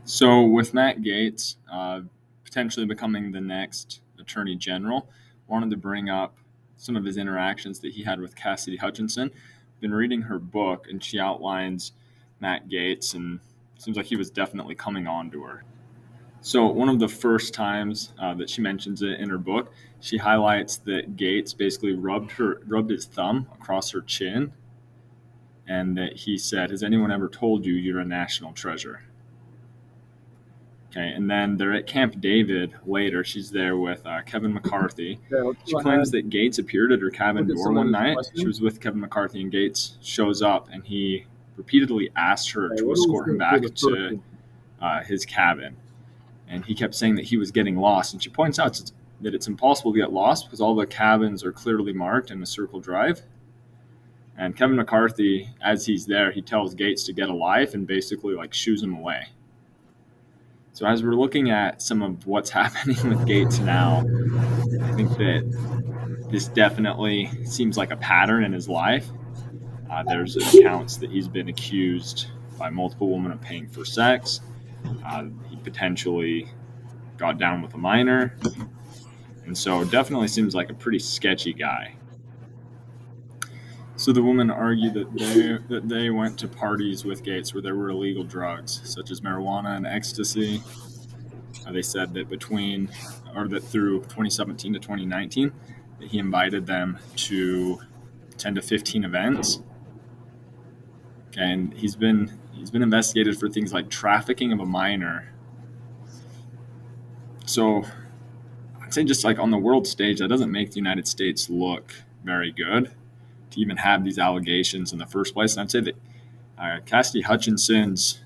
So with Matt Gaetz potentially becoming the next Attorney General, wanted to bring up some of his interactions that he had with Cassidy Hutchinson. Been reading her book, and she outlines Matt Gaetz, and it seems like he was definitely coming on to her. So one of the first times that she mentions it in her book, she highlights that Gaetz basically rubbed his thumb across her chin, and that he said, "Has anyone ever told you you're a national treasure?" Okay, and then they're at Camp David later. She's there with Kevin McCarthy. She claims that Gaetz appeared at her cabin door one night. She was with Kevin McCarthy, and Gaetz shows up, and he repeatedly asked her to escort him back to his cabin. And he kept saying that he was getting lost. And she points out that it's impossible to get lost because all the cabins are clearly marked in a circle drive. And Kevin McCarthy, as he's there, he tells Gaetz to get a life and basically shoos him away. So as we're looking at some of what's happening with Gaetz now, I think that this definitely seems like a pattern in his life. There's accounts that he's been accused by multiple women of paying for sex. He potentially got down with a minor. And so it definitely seems like a pretty sketchy guy. So the women argue that they went to parties with Gaetz where there were illegal drugs, such as marijuana and ecstasy. They said that through 2017 to 2019, that he invited them to 10 to 15 events. Okay, and he's been investigated for things like trafficking of a minor. So I'd say just on the world stage, that doesn't make the United States look very good to even have these allegations in the first place. And I'd say that Cassidy Hutchinson's,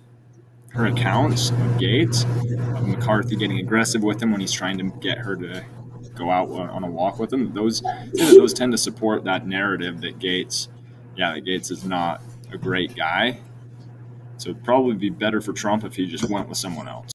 her accounts of Gaetz, of McCarthy getting aggressive with him when he's trying to get her to go out on a walk with him, those tend to support that narrative that Gaetz is not a great guy. So it'd probably be better for Trump if he just went with someone else.